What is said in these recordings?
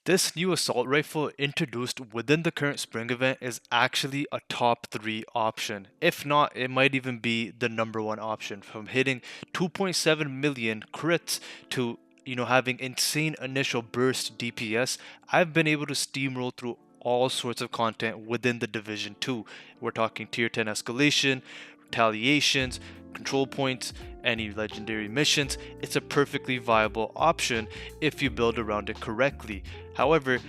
This new assault rifle introduced within the current spring event is actually a top 3 option. If not, it might even be the number 1 option. From hitting 2.7 million crits to having insane initial burst DPS, I've been able to steamroll through all sorts of content within the Division 2. We're talking tier 10 escalation, retaliations, control points, any legendary missions. It's a perfectly viable option if you build around it correctly. However,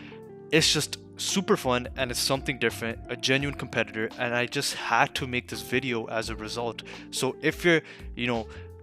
it's just super fun and it's something different, a genuine competitor, and I just had to make this video as a result. So if you're,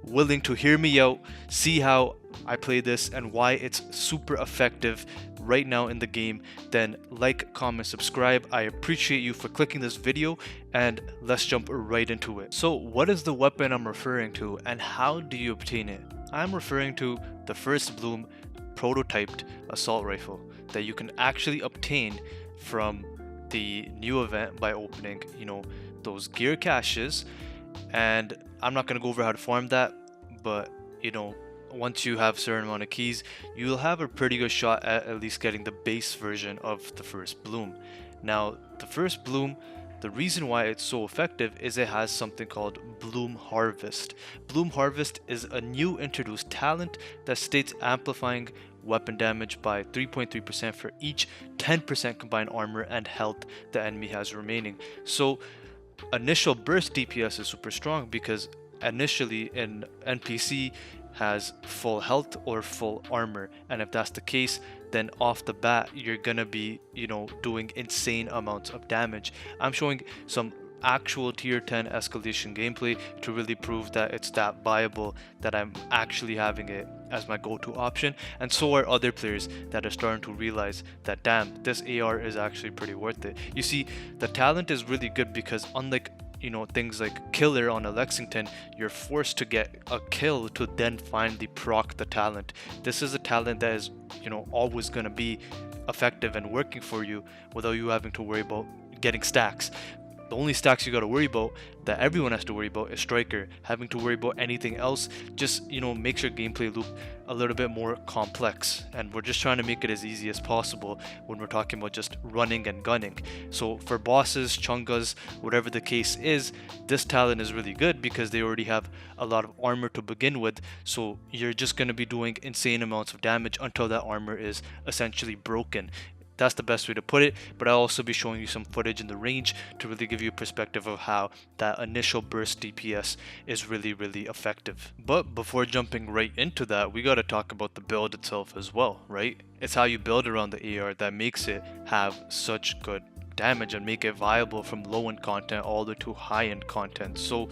willing to hear me out, see how I play this and why it's super effective right now in the game, then like, comment, subscribe. I appreciate you for clicking this video, and let's jump right into it. So what is the weapon I'm referring to and how do you obtain it? I'm referring to the First Bloom prototyped assault rifle that you can actually obtain from the new event by opening, those gear caches. And I'm not going to go over how to farm that, but once you have a certain amount of keys, you'll have a pretty good shot at least getting the base version of the First Bloom. Now, the First Bloom, the reason why it's so effective is it has something called Bloom Harvest. Bloom Harvest is a new introduced talent that states amplifying weapon damage by 3.3% for each 10% combined armor and health the enemy has remaining. So initial burst DPS is super strong because initially an NPC has full health or full armor, and if that's the case, then off the bat you're gonna be doing insane amounts of damage. I'm showing some actual tier 10 escalation gameplay to really prove that it's that viable, that I'm actually having it as my go-to option, and so are other players that are starting to realize that damn, this AR is actually pretty worth it. You see, the talent is really good because unlike things like killer on a Lexington, you're forced to get a kill to then finally proc the talent. This is a talent that is always going to be effective and working for you without you having to worry about getting stacks. The only stacks you got to worry about, that everyone has to worry about, is striker. Having to worry about anything else just makes your gameplay loop a little bit more complex, and we're just trying to make it as easy as possible when we're talking about just running and gunning. So for bosses, chungas, whatever the case is, this talent is really good because they already have a lot of armor to begin with, so you're just going to be doing insane amounts of damage until that armor is essentially broken. That's the best way to put it, but I'll also be showing you some footage in the range to really give you a perspective of how that initial burst DPS is really, really effective. But before jumping right into that, we gotta talk about the build itself as well, right? It's how you build around the AR that makes it have such good damage and make it viable from low-end content all the way to high-end content. So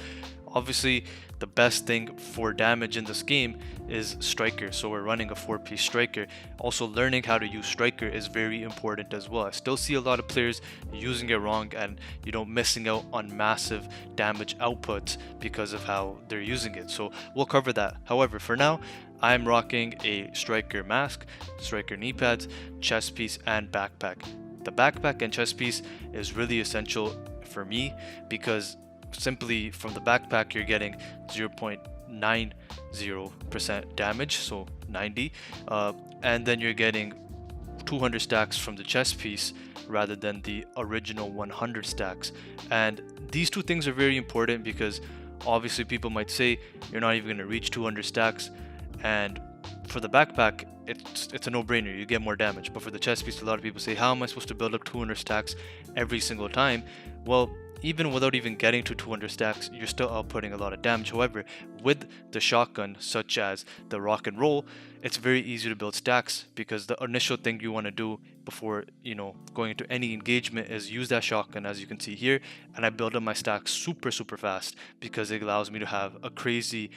obviously the best thing for damage in this game is striker, so we're running a 4-piece striker. Also, learning how to use striker is very important as well. I still see a lot of players using it wrong and missing out on massive damage outputs because of how they're using it, so we'll cover that. However, for now, I'm rocking a striker mask, striker knee pads, chest piece, and backpack. The backpack and chest piece is really essential for me because simply from the backpack you're getting 0.90% damage, so 90, and then you're getting 200 stacks from the chest piece rather than the original 100 stacks. And these two things are very important because obviously people might say you're not even going to reach 200 stacks, and for the backpack it's a no-brainer, you get more damage. But for the chest piece, a lot of people say, how am I supposed to build up 200 stacks every single time? Well, even without even getting to 200 stacks, you're still outputting a lot of damage. However, with the shotgun, such as the rock and roll, it's very easy to build stacks because the initial thing you want to do before going into any engagement is use that shotgun, as you can see here, and I build up my stacks super fast because it allows me to have a crazy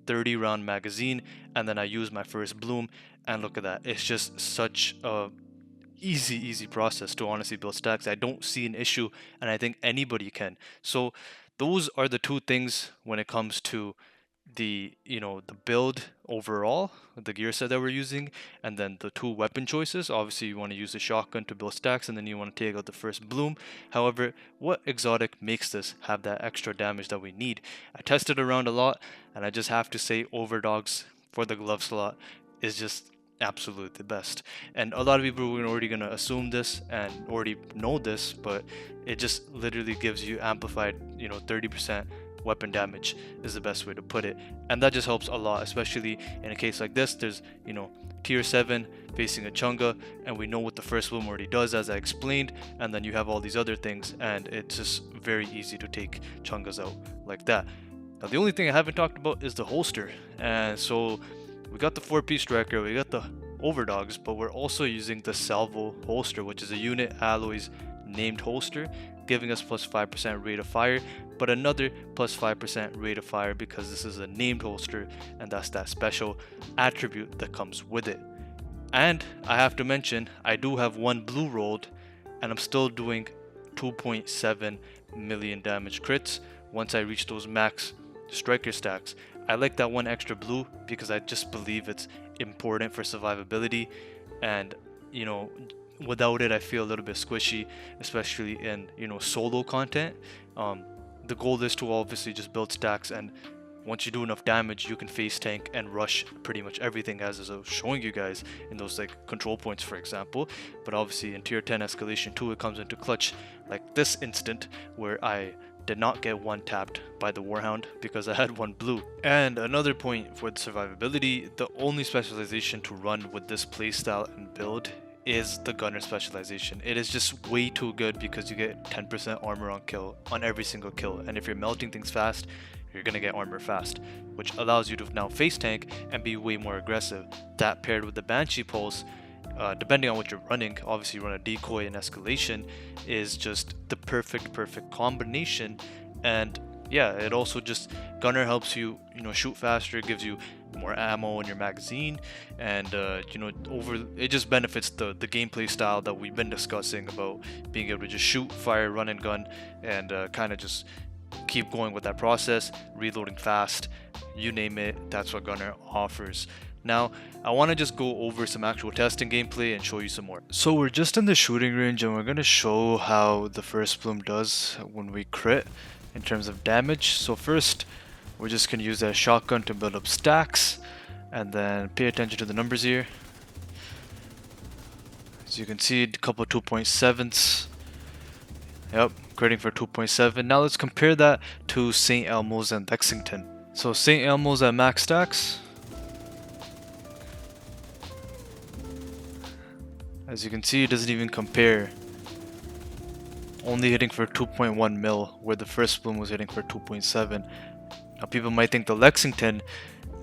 30 round magazine, and then I use my First Bloom, and look at that, it's just such a easy process to honestly build stacks. I don't see an issue, and I think anybody can. So those are the two things when it comes to the the build overall, the gear set that we're using, and then the two weapon choices. Obviously you want to use the shotgun to build stacks, and then you want to take out the First Bloom. However, what exotic makes this have that extra damage that we need? I tested around a lot, and I just have to say Overdogs for the glove slot is just absolutely the best. And a lot of people are already going to assume this and already know this, but it just literally gives you amplified, 30% weapon damage is the best way to put it. And that just helps a lot, especially in a case like this. There's, tier 7 facing a Chunga, and we know what the first bloom already does, as I explained, and then you have all these other things, and it's just very easy to take Chungas out like that. Now, the only thing I haven't talked about is the holster. And so we got the 4-piece striker, we got the overdogs, but we're also using the salvo holster, which is a unit alloys named holster, giving us plus 5% rate of fire, but another plus 5% rate of fire because this is a named holster, and that's that special attribute that comes with it. And I have to mention, I do have one blue rolled, and I'm still doing 2.7 million damage crits once I reach those max striker stacks. I like that one extra blue because I just believe it's important for survivability, and without it I feel a little bit squishy, especially in solo content. The goal is to obviously just build stacks, and once you do enough damage you can face tank and rush pretty much everything, as I was showing you guys in those like control points for example. But obviously in tier 10 escalation 2 it comes into clutch, like this instant where I did not get one tapped by the Warhound because I had one blue. And another point for the survivability, the only specialization to run with this playstyle and build is the gunner specialization. It is just way too good because you get 10% armor on kill on every single kill, and if you're melting things fast, you're gonna get armor fast, which allows you to now face tank and be way more aggressive. That paired with the Banshee pulse, depending on what you're running, obviously you run a decoy and escalation, is just the perfect combination. And yeah, it also just, gunner helps you shoot faster, gives you more ammo in your magazine, and it just benefits the gameplay style that we've been discussing about being able to just shoot, fire, run and gun, and kind of just keep going with that process, reloading fast, you name it, that's what gunner offers. Now, I want to just go over some actual testing gameplay and show you some more. So we're just in the shooting range and we're going to show how the first bloom does when we crit in terms of damage. So first, we're just going to use that shotgun to build up stacks, and then pay attention to the numbers here. As you can see, a couple 2.7s. Yep, critting for 2.7. Now let's compare that to St. Elmo's and Lexington. So St. Elmo's at max stacks. As you can see, it doesn't even compare. Only hitting for 2.1 mil, where the first bloom was hitting for 2.7. Now people might think the Lexington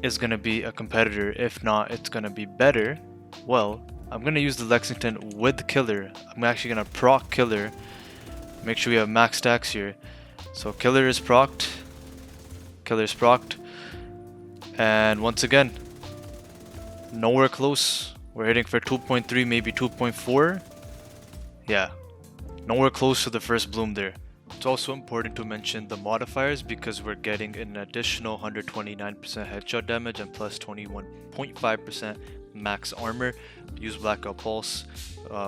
is going to be a competitor. If not, it's going to be better. Well, I'm going to use the Lexington with Killer. I'm actually going to proc Killer. Make sure we have max stacks here. So Killer is procced. Killer is procced. And once again, nowhere close. We're hitting for 2.3, maybe 2.4. Yeah, nowhere close to the first bloom there. It's also important to mention the modifiers because we're getting an additional 129% headshot damage and plus 21.5% max armor. Use Blackout Pulse,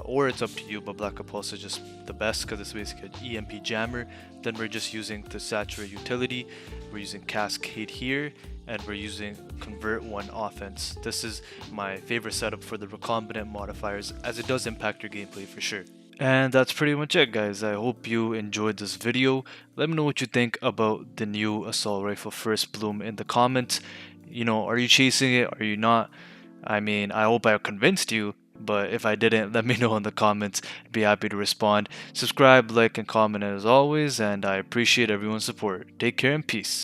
or it's up to you, but Blackout Pulse is just the best because it's basically an EMP jammer. Then we're just using the Saturate utility, we're using Cascade here, and we're using Convert 1 offense. This is my favorite setup for the recombinant modifiers, as it does impact your gameplay for sure. And that's pretty much it, guys. I hope you enjoyed this video. Let me know what you think about the new assault rifle first bloom in the comments. Are you chasing it? Are you not? I mean, I hope I convinced you, but if I didn't, let me know in the comments. I'd be happy to respond. Subscribe, like, and comment as always, and I appreciate everyone's support. Take care and peace.